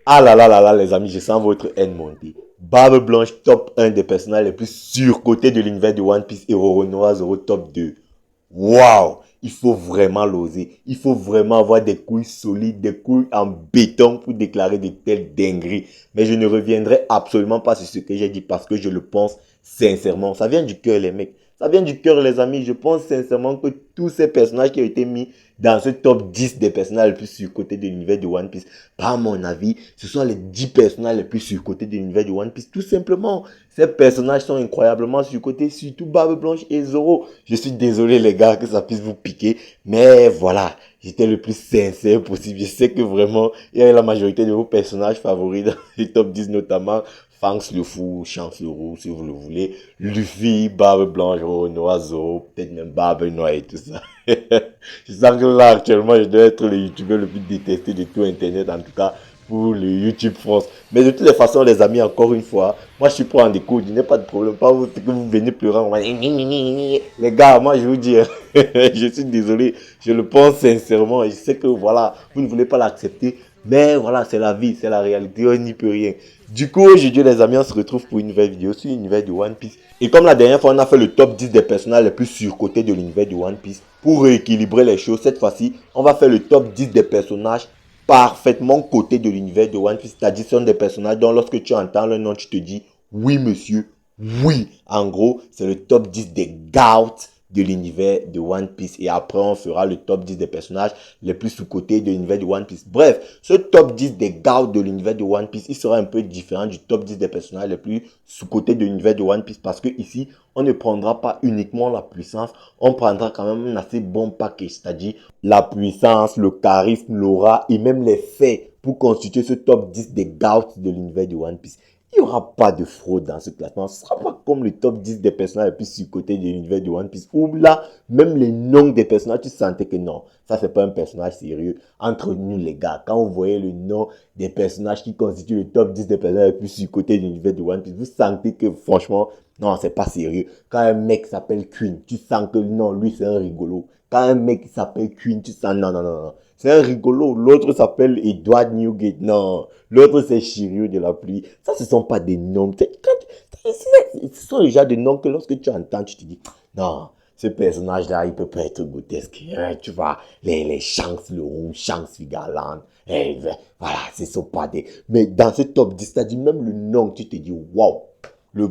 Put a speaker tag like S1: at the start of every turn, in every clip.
S1: Ah là là là là, les amis, je sens votre haine monter. Barbe Blanche, top 1 des personnages les plus surcotés de l'univers de One Piece et Roronoa Zoro, top 2. Waouh! Il faut vraiment l'oser. Il faut vraiment avoir des couilles solides, des couilles en béton pour déclarer de telles dingueries. Mais je ne reviendrai absolument pas sur ce que j'ai dit parce que je le pense sincèrement. Ça vient du cœur, les mecs. Ça vient du cœur, les amis. Je pense sincèrement que tous ces personnages qui ont été mis dans ce top 10 des personnages les plus surcotés de l'univers de One Piece, par mon avis, ce sont les 10 personnages les plus surcotés de l'univers de One Piece. Tout simplement, ces personnages sont incroyablement surcotés, surtout Barbe Blanche et Zoro. Je suis désolé les gars que ça puisse vous piquer, mais voilà, j'étais le plus sincère possible. Je sais que vraiment, il y a la majorité de vos personnages favoris dans les top 10 notamment. Fanks le Fou, Shanks le Roux, si vous le voulez. Luffy, Barbe Blanche, Noah Zoro, peut-être même Barbe Noire et tout ça. Je sens que là, actuellement, je dois être le youtubeur le plus détesté de tout Internet, en tout cas pour le YouTube France. Mais de toutes les façons, les amis, encore une fois, moi je suis pour en découdre, il n'y a pas de problème. Pas vous, que vous venez pleurer, on va dire, les gars, moi je vous dis, je suis désolé, je le pense sincèrement, et je sais que voilà, vous ne voulez pas l'accepter, mais voilà, c'est la vie, c'est la réalité, on n'y peut rien. Du coup, aujourd'hui les amis, on se retrouve pour une nouvelle vidéo sur l'univers de One Piece. Et comme la dernière fois, on a fait le top 10 des personnages les plus surcotés de l'univers de One Piece. Pour rééquilibrer les choses, cette fois-ci, on va faire le top 10 des personnages parfaitement cotés de l'univers de One Piece. C'est-à-dire, ce sont des personnages dont lorsque tu entends le nom, tu te dis, oui monsieur, oui. En gros, c'est le top 10 des GOAT de l'univers de One Piece. Et après, on fera le top 10 des personnages les plus sous-cotés de l'univers de One Piece. Bref, ce top 10 des GOAT de l'univers de One Piece, il sera un peu différent du top 10 des personnages les plus sous-cotés de l'univers de One Piece. Parce que ici, on ne prendra pas uniquement la puissance, on prendra quand même un assez bon package. C'est-à-dire la puissance, le charisme, l'aura et même les faits pour constituer ce top 10 des GOAT de l'univers de One Piece. Il n'y aura pas de fraude dans ce classement. Ce ne sera pas comme le top 10 des personnages les plus surcotés de l'univers de One Piece. Où là, même les noms des personnages, tu sentais que non, ça c'est pas un personnage sérieux. Entre nous les gars, quand vous voyez le nom des personnages qui constituent le top 10 des personnages les plus surcotés de l'univers de One Piece, vous sentez que franchement, non, c'est pas sérieux. Quand un mec s'appelle Queen, tu sens que non, lui c'est un rigolo. Quand un mec s'appelle Queen, tu sens non, non, non, non. C'est un rigolo. L'autre s'appelle Edward Newgate. Non. L'autre, c'est Shiryu de la pluie. Ça, ce sont pas des noms. Ce sont déjà des noms que lorsque tu entends, tu te dis, non, ce personnage-là, il peut pas être grotesque. Tu vois, les Shanks le roux, Shanks Figaland. Voilà, ce sont pas des... Mais dans ce top 10, c'est-à-dire même le nom, tu te dis, waouh, le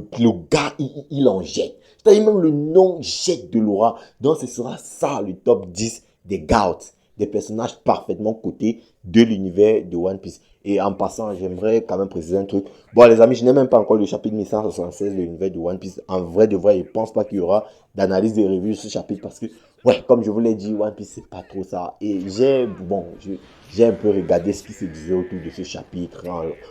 S1: gars, il en jette. C'est-à-dire même le nom jette de l'aura. Donc, ce sera ça, le top 10 des GOAT, des personnages parfaitement cotés de l'univers de One Piece. Et en passant, j'aimerais quand même préciser un truc. Bon, les amis, je n'ai même pas encore le chapitre 1176 de l'univers de One Piece. En vrai de vrai, je ne pense pas qu'il y aura d'analyse des revues sur ce chapitre parce que, ouais, comme je vous l'ai dit, One Piece, c'est pas trop ça. Et j'ai un peu regardé ce qui se disait autour de ce chapitre.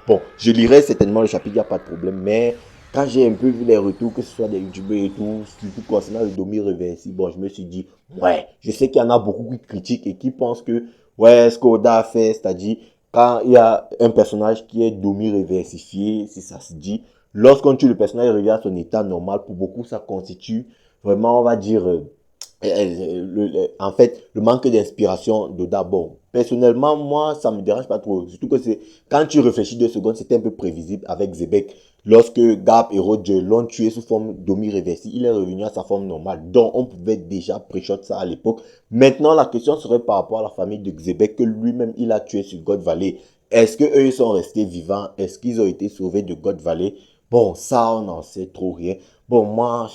S1: Bon, je lirai certainement le chapitre, il n'y a pas de problème, mais quand j'ai un peu vu les retours, que ce soit des youtubeurs et tout, surtout concernant le Domi réversible, bon, je me suis dit, ouais, je sais qu'il y en a beaucoup qui critiquent et qui pensent que, ouais, ce qu'Oda a fait, c'est-à-dire, quand il y a un personnage qui est Domi réversifié, si ça se dit, lorsqu'on tue le personnage, il revient à son état normal, pour beaucoup, ça constitue vraiment, on va dire, en fait, le manque d'inspiration d'Oda. Bon, personnellement, moi, ça me dérange pas trop. Surtout que c'est, quand tu réfléchis 2 secondes, c'était un peu prévisible avec Zebek. Lorsque Gap et Roger l'ont tué sous forme d'Omi-Reversi, il est revenu à sa forme normale. Donc, on pouvait déjà pré-shot ça à l'époque. Maintenant, la question serait par rapport à la famille de Xebec que lui-même, il a tué sur God Valley. Est-ce qu'eux, ils sont restés vivants? Est-ce qu'ils ont été sauvés de God Valley? Bon, ça, on n'en sait trop rien. Bon, moi,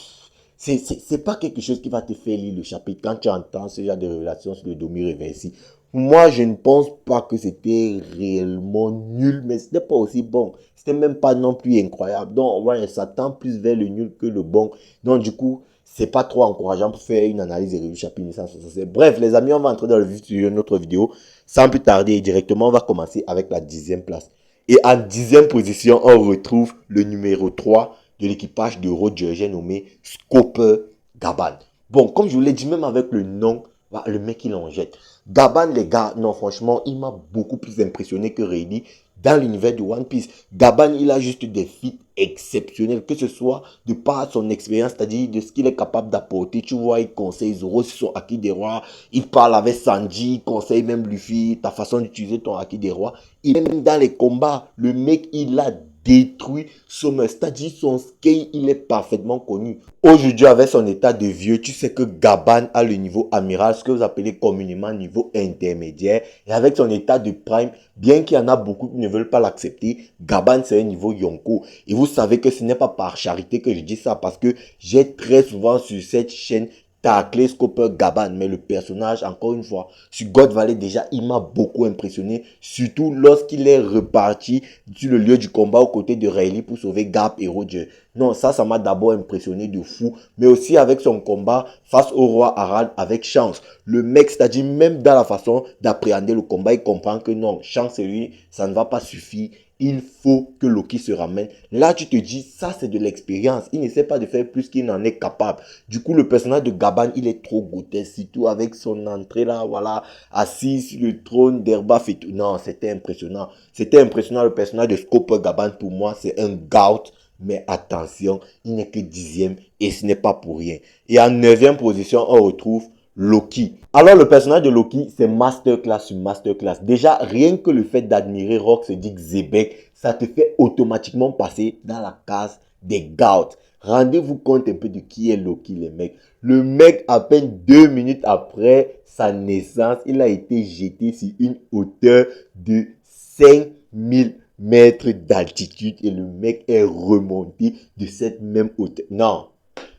S1: c'est pas quelque chose qui va te faire lire le chapitre quand tu entends ce genre de relations sur le Domi Reversi. Moi, je ne pense pas que c'était réellement nul, mais c'était pas aussi bon. C'était même pas non plus incroyable. Donc, ouais, ça tend plus vers le nul que le bon. Donc, du coup, c'est pas trop encourageant pour faire une analyse des revues chapitre 1967. Bref, les amis, on va entrer dans le vif de notre vidéo. Sans plus tarder, directement, on va commencer avec la 10e place. Et en 10e position, on retrouve le numéro 3 de l'équipage de Roger, j'ai nommé Scooper Gaban. Bon, comme je vous l'ai dit, même avec le nom, le mec il en jette. Gaban, les gars, non, franchement, il m'a beaucoup plus impressionné que Rayleigh dans l'univers de One Piece. Gaban, il a juste des feats exceptionnels, que ce soit de par son expérience, c'est-à-dire de ce qu'il est capable d'apporter. Tu vois, il conseille Zoro sur son Haki des Rois, il parle avec Sanji, il conseille même Luffy, ta façon d'utiliser ton Haki des Rois. Et même dans les combats, le mec, il a détruit Sommer. C'est-à-dire, son scale, il est parfaitement connu. Aujourd'hui, avec son état de vieux, tu sais que Gabban a le niveau amiral, ce que vous appelez communément niveau intermédiaire. Et avec son état de prime, bien qu'il y en a beaucoup qui ne veulent pas l'accepter, Gabban, c'est un niveau Yonko. Et vous savez que ce n'est pas par charité que je dis ça, parce que j'ai très souvent sur cette chaîne taclé Scopper Gabban, mais le personnage, encore une fois, sur God Valley, déjà, il m'a beaucoup impressionné, surtout lorsqu'il est reparti sur le lieu du combat aux côtés de Rayleigh pour sauver Garp et Roger. Non, ça m'a d'abord impressionné de fou, mais aussi avec son combat face au roi Harald avec Chance. Le mec, c'est-à-dire même dans la façon d'appréhender le combat, il comprend que non, Chance et lui, ça ne va pas suffire. Il faut que Loki se ramène. Là, tu te dis, ça, c'est de l'expérience. Il n'essaie pas de faire plus qu'il n'en est capable. Du coup, le personnage de Gabban, il est trop grotesque. Surtout avec son entrée là, voilà, assis sur le trône d'Herbaf et tout. Non, c'était impressionnant. C'était impressionnant. Le personnage de Scopper Gabban, pour moi, c'est un gout. Mais attention, il n'est que 10e et ce n'est pas pour rien. Et en 9e position, on retrouve Loki. Alors le personnage de Loki, c'est masterclass sur masterclass. Déjà, rien que le fait d'admirer Rox et Dick Zebek, ça te fait automatiquement passer dans la case des gouts. Rendez-vous compte un peu de qui est Loki, les mecs. Le mec, à peine 2 minutes après sa naissance, il a été jeté sur une hauteur de 5000 mètres d'altitude et le mec est remonté de cette même hauteur. Non,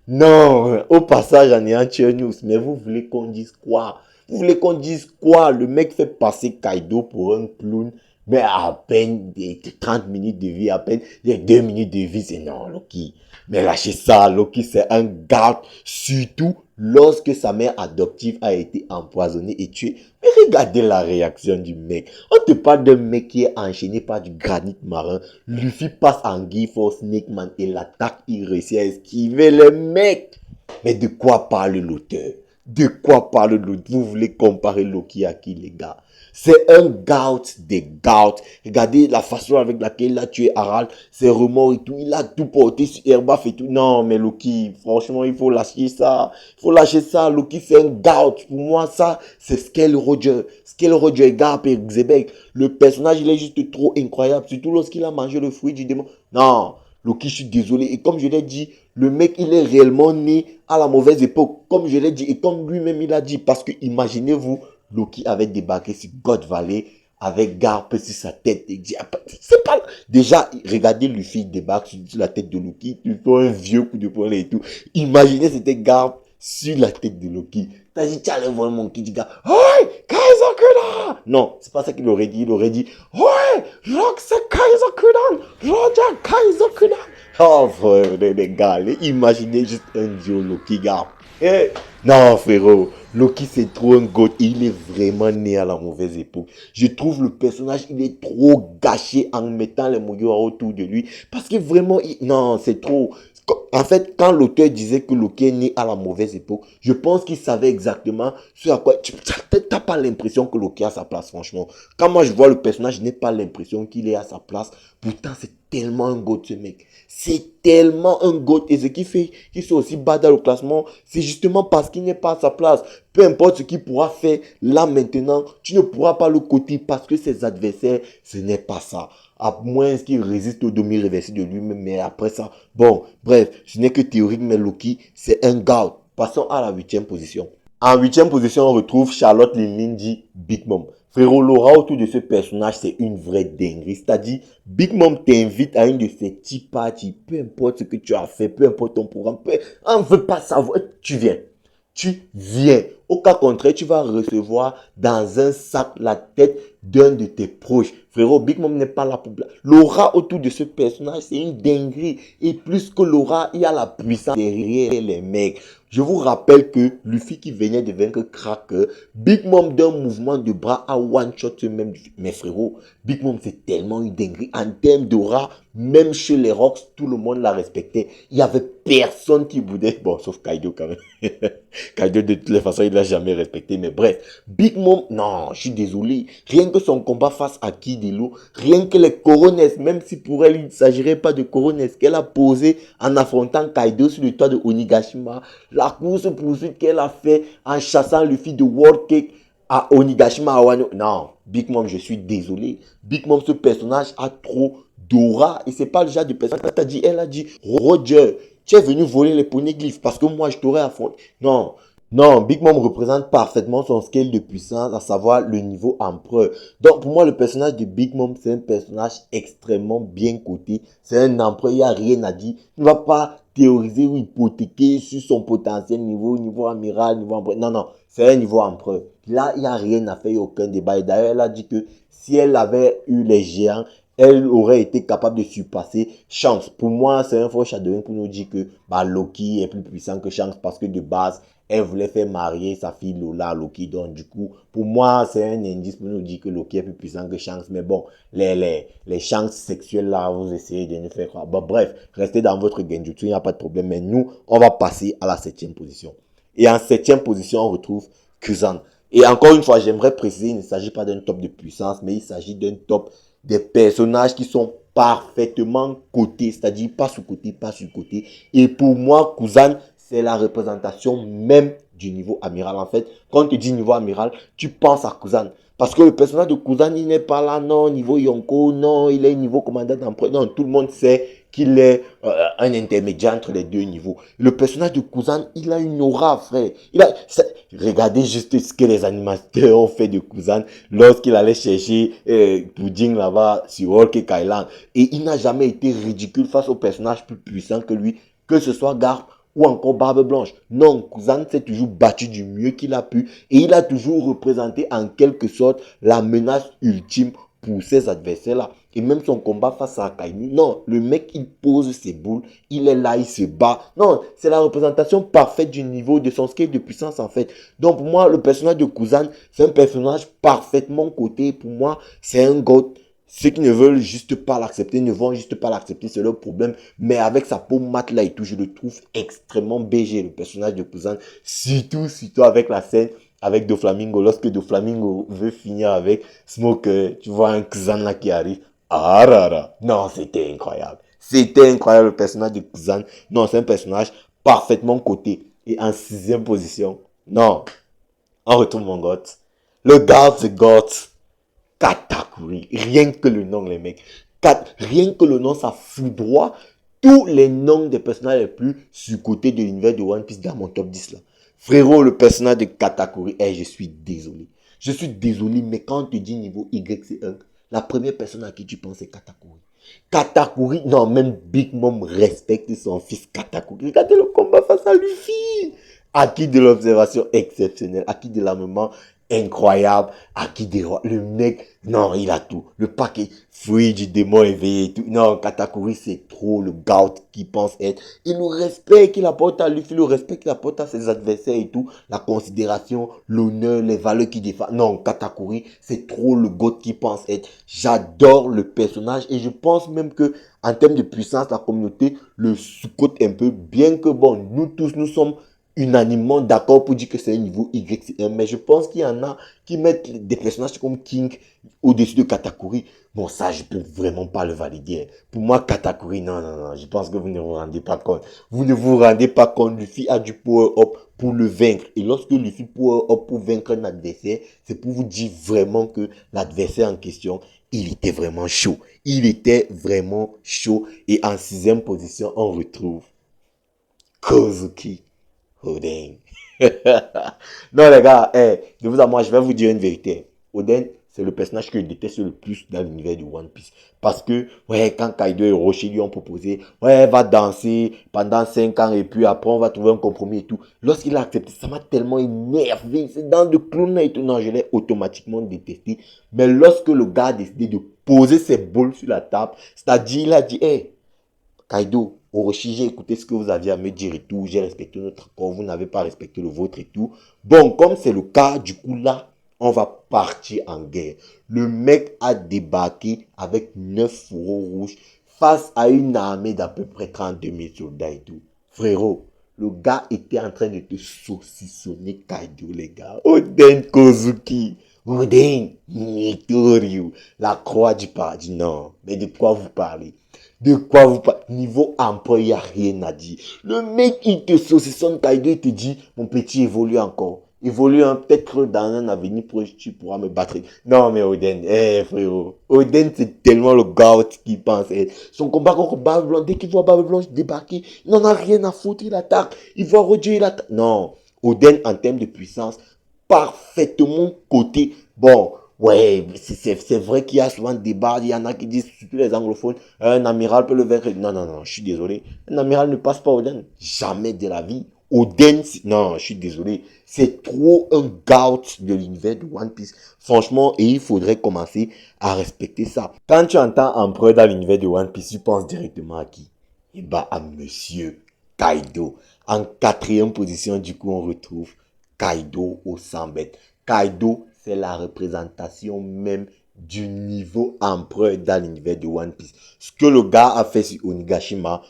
S1: non, au passage en ayant news, mais vous voulez qu'on dise quoi? Vous voulez qu'on dise quoi? Le mec fait passer Kaido pour un clown, mais à peine des 30 minutes de vie, à peine des 2 minutes de vie, c'est non, Loki. Mais lâchez ça, Loki c'est un garde, surtout lorsque sa mère adoptive a été empoisonnée et tuée. Mais regardez la réaction du mec. On te parle d'un mec qui est enchaîné par du granit marin. Luffy passe en Giforce Snake Man et l'attaque, il réussit à esquiver le mec. Mais de quoi parle l'auteur? De quoi parle l'auteur? Vous voulez comparer Loki à qui, les gars? C'est un gout des gouts. Regardez la façon avec laquelle il a tué Harald, ses remords et tout. Il a tout porté sur Herbaf et tout. Non, mais Loki, franchement, il faut lâcher ça. Il faut lâcher ça. Loki, c'est un gout. Pour moi, ça, c'est Scale Roger. Scale Roger, Garp et Xebec. Le personnage, il est juste trop incroyable. Surtout lorsqu'il a mangé le fruit du démon. Non, Loki, je suis désolé. Et comme je l'ai dit, le mec, il est réellement né à la mauvaise époque. Comme je l'ai dit et comme lui-même, il a dit. Parce que imaginez-vous, Loki avait débarqué sur God Valley avec Garp sur sa tête. Et dit, c'est pas... Déjà, regardez Luffy débarque sur la tête de Loki. Il fait un vieux coup de poing et tout. Imaginez, c'était Garp sur la tête de Loki. T'as dit, tiens, allez voir mon qui dit, ouais, Kaiser. Non, c'est pas ça qu'il aurait dit. Il aurait dit, ouais, Rox Kaiser, Roger Kaiser. Oh, frère, les gars, imaginez juste un duo Loki Garp. Eh, non, frérot, Loki c'est trop un god et il est vraiment né à la mauvaise époque. Je trouve le personnage, il est trop gâché en mettant les Mugiwara autour de lui. Parce que vraiment, non, c'est trop. En fait, quand l'auteur disait que Loki est né à la mauvaise époque, je pense qu'il savait exactement ce à quoi... Tu n'as pas l'impression que Loki a sa place, franchement. Quand moi je vois le personnage, je n'ai pas l'impression qu'il est à sa place. Pourtant, c'est tellement un god ce mec. C'est tellement un god. Et ce qui fait qu'il soit aussi bas dans le classement, c'est justement parce qu'il n'est pas à sa place. Peu importe ce qu'il pourra faire là maintenant, tu ne pourras pas le coter parce que ses adversaires, ce n'est pas ça. À moins qu'il résiste au demi-réversé de lui-même. Mais après ça, bon, bref, ce n'est que théorique, mais Loki, c'est un god. Passons à la 8e position. En 8e position, on retrouve Charlotte Lindy Big Mom. Frérot, l'aura autour de ce personnage, c'est une vraie dinguerie. C'est-à-dire, Big Mom t'invite à une de ses tea parties. Peu importe ce que tu as fait, peu importe ton programme, on ne veut pas savoir. Tu viens. Tu viens. Au cas contraire, tu vas recevoir dans un sac la tête d'un de tes proches. Frérot, Big Mom n'est pas là pour... L'aura autour de ce personnage, c'est une dinguerie. Et plus que l'aura, il y a la puissance derrière les mecs. Je vous rappelle que Luffy qui venait de vaincre Cracker, Big Mom d'un mouvement de bras à one shot ce même. Mais frérot, Big Mom c'est tellement une dinguerie. En termes d'aura, même chez les Rocks, tout le monde la respectait. Il y avait personne qui boudait. Bon, sauf Kaido quand même. Kaido de toutes les façons, il l'a jamais respecté. Mais bref, Big Mom, non, je suis désolé. Rien que son combat face à Kidelo, rien que les coronesses, même si pour elle, il ne s'agirait pas de coronesses qu'elle a posé en affrontant Kaido sur le toit de Onigashima. La course poursuite qu'elle a fait en chassant Luffy de World Cake. à Onigashima Awano. Non, Big Mom, je suis désolé. Big Mom, ce personnage a trop d'aura. Et c'est pas le genre de personnage. Elle a dit, Roger, tu es venu voler les poneglyphes parce que moi, je t'aurais affronté. Non. Non, Big Mom représente parfaitement son scale de puissance, à savoir le niveau empereur. Donc, pour moi, le personnage de Big Mom, c'est un personnage extrêmement bien coté. C'est un empereur, il n'y a rien à dire. Tu ne vas pas théoriser ou hypothéquer sur son potentiel niveau amiral, niveau empereur. Non, non, c'est un niveau empereur. Là, il n'y a rien à faire, il n'y a aucun débat. Et d'ailleurs, elle a dit que si elle avait eu les géants, elle aurait été capable de surpasser Shanks. Pour moi, c'est un faux shadowing pour nous dire que Loki est plus puissant que Shanks parce que de base, elle voulait faire marier sa fille Lola à Loki. Donc, du coup, pour moi, c'est un indice pour nous dire que Loki est plus puissant que Shanks. Mais bon, les Shanks sexuels là, vous essayez de nous faire croire. Bon, bref, restez dans votre genjutsu, il n'y a pas de problème. Mais nous, on va passer à la 7e position. Et en 7e position, on retrouve Kuzan. Et encore une fois, j'aimerais préciser, il ne s'agit pas d'un top de puissance, mais il s'agit d'un top des personnages qui sont parfaitement cotés, c'est-à-dire pas sous-cotés, pas sur-cotés. Et pour moi, Kuzan, c'est la représentation même du niveau amiral. En fait, quand on te dit niveau amiral, tu penses à Kuzan. Parce que le personnage de Kuzan, il n'est pas là, non, niveau Yonko, non, il est niveau commandant d'empereur. Non, tout le monde sait qu'il est un intermédiaire entre les deux niveaux. Le personnage de Kuzan, il a une aura, frère. Regardez juste ce que les animateurs ont fait de Kuzan lorsqu'il allait chercher Pudding là-bas sur Orchid Island. Et il n'a jamais été ridicule face au personnage plus puissant que lui, que ce soit Garp ou encore Barbe Blanche. Non, Kuzan s'est toujours battu du mieux qu'il a pu et il a toujours représenté en quelque sorte la menace ultime pour ses adversaires-là. Et même son combat face à Akainu, non, le mec, il pose ses boules, il est là, il se bat. Non, c'est la représentation parfaite du niveau de son scale de puissance, en fait. Donc, pour moi, le personnage de Kuzan, c'est un personnage parfaitement coté. Pour moi, c'est un god. Ceux qui ne veulent juste pas l'accepter, ne vont juste pas l'accepter, c'est leur problème. Mais avec sa peau mate là et tout, je le trouve extrêmement BG, le personnage de Kuzan. Surtout avec la scène avec Doflamingo. Lorsque Doflamingo veut finir avec Smoke, tu vois un Kuzan là qui arrive. Ah rara. Non, c'était incroyable. C'était incroyable le personnage de Kuzan. Non, c'est un personnage parfaitement coté. Et en 6e position, non, on retrouve mon god. Le God the Gods. Katakuri. Rien que le nom, les mecs. Rien que le nom, ça foudroie tous les noms des personnages les plus surcotés de l'univers de One Piece dans mon top 10 là. Frérot, le personnage de Katakuri, je suis désolé. Je suis désolé, mais quand on te dit niveau YC1, la première personne à qui tu penses c'est Katakuri. Katakuri, non, même Big Mom respecte son fils Katakuri. Regardez le combat face à Luffy. Acquis de l'observation exceptionnelle, acquis de l'armement incroyable, acquis des rois. Le mec, non, il a tout. Le paquet, fruit du démon éveillé et tout. Non, Katakuri, c'est trop le gout qu'il pense être. Et le respect qu'il apporte à Luffy, le respect qu'il apporte à ses adversaires et tout. La considération, l'honneur, les valeurs qu'il défend. Non, Katakuri, c'est trop le goat qu'il pense être. J'adore le personnage et je pense même que, en termes de puissance, la communauté le sous-cote un peu. Bien que, bon, nous tous, nous sommes unanimement d'accord pour dire que c'est un niveau Y1, mais je pense qu'il y en a qui mettent des personnages comme King au-dessus de Katakuri. Bon, ça, je peux vraiment pas le valider. Pour moi, Katakuri, non, non, non, je pense que vous ne vous rendez pas compte. Vous ne vous rendez pas compte, Luffy a du power-up pour le vaincre. Et lorsque Luffy power-up pour vaincre un adversaire, c'est pour vous dire vraiment que l'adversaire en question, il était vraiment chaud. Il était vraiment chaud. Et en 6e position, on retrouve Kozuki. Oden. Non, les gars, de vous à moi, je vais vous dire une vérité. Oden, c'est le personnage que je déteste le plus dans l'univers du One Piece. Parce que, ouais, quand Kaido et Roshi lui ont proposé, ouais, va danser pendant 5 ans et puis après, on va trouver un compromis et tout. Lorsqu'il a accepté, ça m'a tellement énervé. C'est dans le clown et tout. Non, je l'ai automatiquement détesté. Mais lorsque le gars a décidé de poser ses boules sur la table, c'est-à-dire, il a dit, Kaido, Orochi, j'ai écouté ce que vous aviez à me dire et tout, j'ai respecté notre accord, vous n'avez pas respecté le vôtre et tout. Bon, comme c'est le cas, du coup là, on va partir en guerre. Le mec a débarqué avec 9 fourreaux rouges face à une armée d'à peu près 32 000 soldats et tout. Frérot, le gars était en train de te saucissonner Kaido, les gars. Oden Kozuki. Oden Nitoryu. La croix du paradis. Non, mais de quoi vous parlez? De quoi vous parlez? Niveau emploi, il n'y a rien à dire. Le mec, il te saucissonne Kaido, il te dit, mon petit évolue encore. Évolue, hein, peut-être dans un avenir proche, tu pourras me battre. Non, mais Oden, frérot. Oden, c'est tellement le gout qui pense. Son combat contre Barbe Blanche, dès qu'il voit Barbe Blanche débarquer, il n'en a rien à foutre, il attaque. Il voit Roger, il attaque. Non. Oden, en termes de puissance, parfaitement coté. Bon, ouais, c'est vrai qu'il y a souvent des débats. Il y en a qui disent, surtout les anglophones, un amiral peut le vaincre. Non, non, non, je suis désolé. Un amiral ne passe pas Oden. Jamais de la vie. Oden, non, je suis désolé. C'est trop un gout de l'univers de One Piece. Franchement, et il faudrait commencer à respecter ça. Quand tu entends empereur dans l'univers de One Piece, tu penses directement à qui? Eh ben, à Monsieur Kaido. En quatrième position, du coup, on retrouve Kaido au 100 bêtes. Kaido, c'est la représentation même du niveau empereur dans l'univers de One Piece. Ce que le gars a fait sur Onigashima,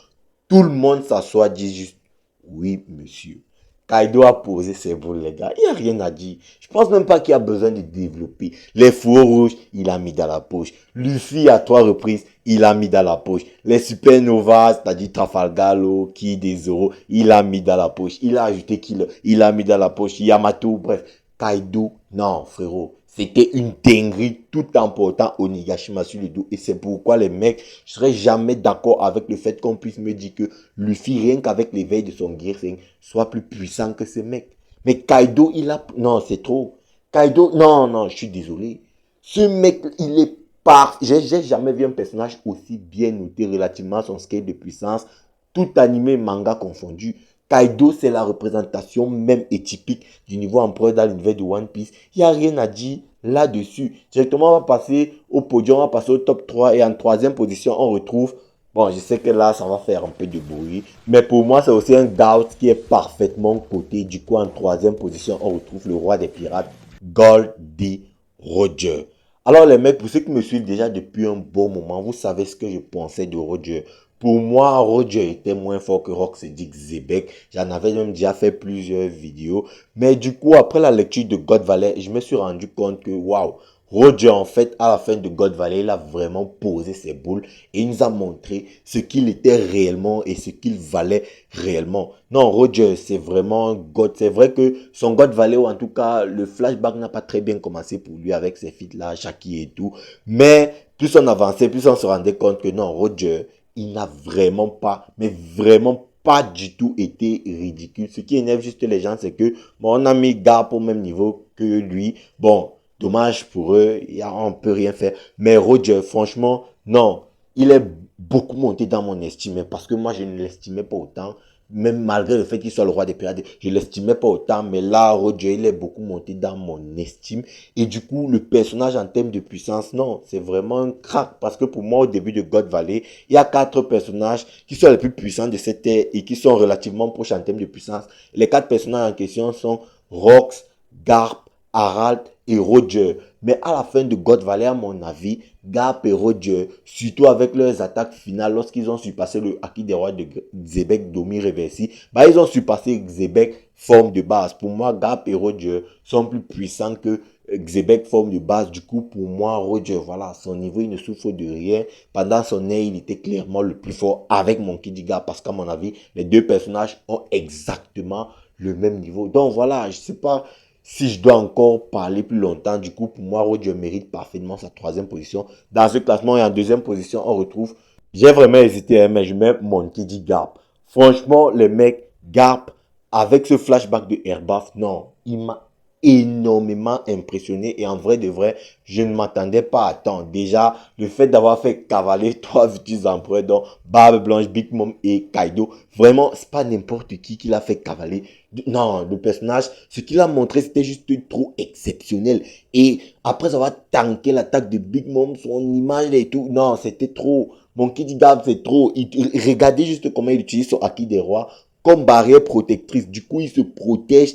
S1: tout le monde s'assoit, dit juste, oui, monsieur. Kaido a posé ses boules, les gars. Il n'y a rien à dire. Je pense même pas qu'il y a besoin de développer. Les fours rouges, il a mis dans la poche. Luffy, à 3 reprises, il a mis dans la poche. Les supernovas, c'est-à-dire Trafalgar, Kid et Zoro, il a mis dans la poche. Il a ajouté qu'il il a mis dans la poche. Yamato, bref. Kaido, non, frérot. C'était une dinguerie tout en portant Onigashima sur le dos. Et c'est pourquoi les mecs, je serais jamais d'accord avec le fait qu'on puisse me dire que Luffy, rien qu'avec l'éveil de son Gear 5, soit plus puissant que ce mec. Mais Kaido, il a... Non, c'est trop. Kaido, non, non, je suis désolé. Ce mec, il est parfait. J'ai jamais vu un personnage aussi bien noté relativement à son scale de puissance, tout animé, manga confondu. Kaido, c'est la représentation même et typique du niveau empereur dans l'univers de One Piece. Il n'y a rien à dire là-dessus. Directement, on va passer au podium, on va passer au top 3. Et en troisième position, on retrouve... Bon, je sais que là, ça va faire un peu de bruit. Mais pour moi, c'est aussi un doubt qui est parfaitement coté. Du coup, en troisième position, on retrouve le roi des pirates, Goldie Roger. Alors les mecs, pour ceux qui me suivent déjà depuis un bon moment, vous savez ce que je pensais de Roger. Pour moi, Roger était moins fort que Rocksteady Xebec. J'en avais même déjà fait plusieurs vidéos. Mais du coup, après la lecture de God Valley, je me suis rendu compte que, waouh, Roger, en fait, à la fin de God Valley, il a vraiment posé ses boules et il nous a montré ce qu'il était réellement et ce qu'il valait réellement. Non, Roger, c'est vraiment God. C'est vrai que son God Valley, ou en tout cas, le flashback n'a pas très bien commencé pour lui avec ses feats-là, Shaki et tout. Mais plus on avançait, plus on se rendait compte que non, Roger, il n'a vraiment pas, mais vraiment pas du tout été ridicule. Ce qui énerve juste les gens, c'est que bon, on a mis Garp au même niveau que lui. Bon, dommage pour eux, on peut rien faire. Mais Roger, franchement, non, il est beaucoup monté dans mon estime parce que moi, je ne l'estimais pas autant. Même malgré le fait qu'il soit le roi des pirates, je ne l'estimais pas autant. Mais là, Roger, il est beaucoup monté dans mon estime. Et du coup, le personnage en termes de puissance, non, c'est vraiment un crack. Parce que pour moi, au début de God Valley, il y a 4 personnages qui sont les plus puissants de cette terre et qui sont relativement proches en termes de puissance. Les 4 personnages en question sont Rox, Garp, Harald et Roger. Mais à la fin de God Valley, à mon avis, Garp et Roger, surtout avec leurs attaques finales, lorsqu'ils ont surpassé le Haki des rois de Xebec, Domi, Reversi, bah, ils ont surpassé Xebec, forme de base. Pour moi, Garp et Roger sont plus puissants que Xebec, forme de base. Du coup, pour moi, Roger, voilà, son niveau, il ne souffre de rien. Pendant son air, il était clairement le plus fort avec Monkey D. Garp, parce qu'à mon avis, les 2 personnages ont exactement le même niveau. Donc voilà, je sais pas si je dois encore parler plus longtemps. Du coup, pour moi, Roger mérite parfaitement sa troisième position. Dans ce classement, et en deuxième position, on retrouve... J'ai vraiment hésité, hein, mais je mets Monkey D. Garp. Franchement, les mecs, Garp, avec ce flashback de Airbaf, non, il m'a énormément impressionné. Et en vrai de vrai, je ne m'attendais pas à tant. Déjà, le fait d'avoir fait cavaler 3 futurs empereurs, dont Barbe Blanche, Big Mom et Kaido, vraiment, c'est pas n'importe qui l'a fait cavaler. Non, le personnage, ce qu'il a montré, c'était juste trop exceptionnel. Et après avoir tanké l'attaque de Big Mom, son image et tout, non, c'était trop. Mon Kid Gab, c'est trop. Regardez juste comment il utilise son Haki des rois comme barrière protectrice. Du coup, il se protège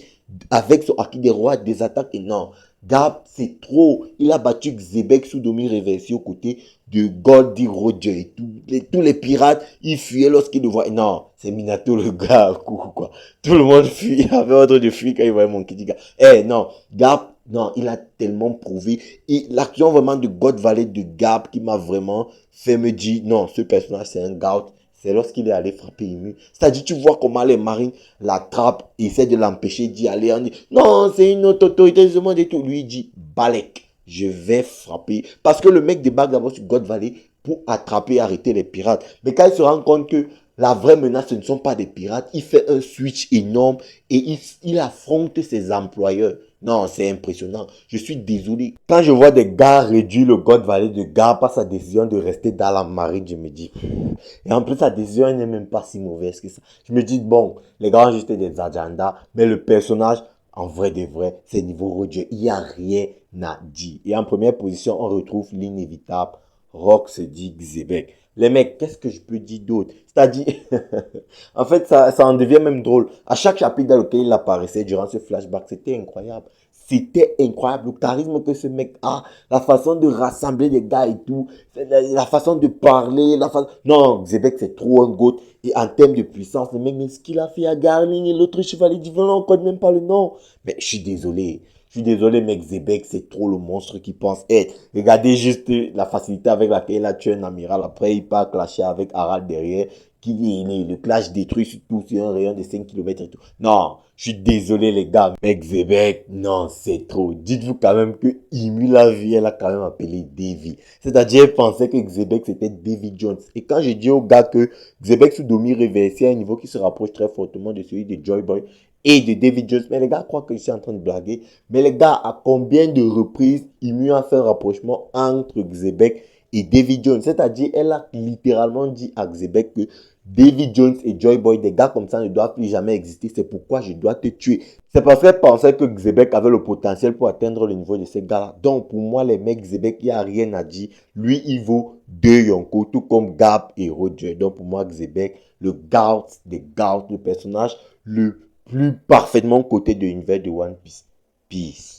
S1: avec son Haki des rois des attaques. Et non, Gab, c'est trop. Il a battu Xebec sous domi réversible aux côtés de Goldie Roger et tous les pirates, ils fuyaient lorsqu'ils le voyaient. Non, c'est Minato le gars, quoi. Tout le monde fuit, il avait ordre de fuir quand il voyait mon Kid Gab. Eh, non, Gab, non, il a tellement prouvé. Et l'action vraiment de God Valley de Gab qui m'a vraiment fait me dire, non, ce personnage, c'est un gout. c'est lorsqu'il est allé frapper Imu. C'est-à-dire, tu vois comment les marines l'attrapent, essaient de l'empêcher d'y aller. On dit, non, c'est une autre autorité de ce monde et tout. Lui, il dit, Balek, je vais frapper. Parce que le mec débarque d'abord sur God Valley pour attraper et arrêter les pirates. Mais quand il se rend compte que la vraie menace, ce ne sont pas des pirates, il fait un switch énorme et il affronte ses employeurs. Non, c'est impressionnant. Je suis désolé. Quand je vois des gars réduire le God Valley de gars par sa décision de rester dans la marine, je me dis. Et en plus, sa décision n'est même pas si mauvaise que ça. Je me dis, bon, les gars ont juste des agendas, mais le personnage, en vrai de vrai, c'est niveau Roger. Il n'y a rien à dire. Et en première position, on retrouve l'inévitable Rock se dit Xebec. Les mecs, qu'est-ce que je peux dire d'autre? C'est-à-dire, en fait, ça en devient même drôle. À chaque chapitre dans lequel il apparaissait durant ce flashback, c'était incroyable. C'était incroyable le charisme que ce mec a, la façon de rassembler les gars et tout, la façon de parler, Non, Xebec, c'est trop un goat. Et en termes de puissance, le mec, mais ce qu'il a fait à Garling et l'autre chevalier divin, on ne connaît même pas le nom. Mais je suis désolé. Je suis désolé, mec, Xebec, c'est trop le monstre qu'il pense être. Regardez juste la facilité avec laquelle il a tué un amiral. Après, il part clasher avec Harald derrière. Le clash détruit sur tout sur un rayon de 5 kilomètres et tout. Non, je suis désolé, les gars. Mec, Xebec, non, c'est trop. Dites-vous quand même que Imu la vie, elle a quand même appelé Davy. C'est-à-dire, elle pensait que Xebec, c'était Davy Jones. Et quand j'ai dit au gars que Xebec sous Domi réversé à un niveau qui se rapproche très fortement de celui de Joy Boy, et de David Jones. Mais les gars croient que je suis en train de blaguer. Mais les gars, à combien de reprises Imu a fait un rapprochement entre Xebec et David Jones? C'est-à-dire, elle a littéralement dit à Xebec que David Jones et Joy Boy, des gars comme ça ne doivent plus jamais exister. C'est pourquoi je dois te tuer. C'est parce qu'elle pensait que Xebec avait le potentiel pour atteindre le niveau de ces gars-là. Donc, pour moi, les mecs Xebec, il n'y a rien à dire. Lui, il vaut deux Yonko, tout comme Gap et Roger. Donc, pour moi, Xebec, le Gout des Gout, le personnage le plus parfaitement côté de l'univers de One Piece. Peace.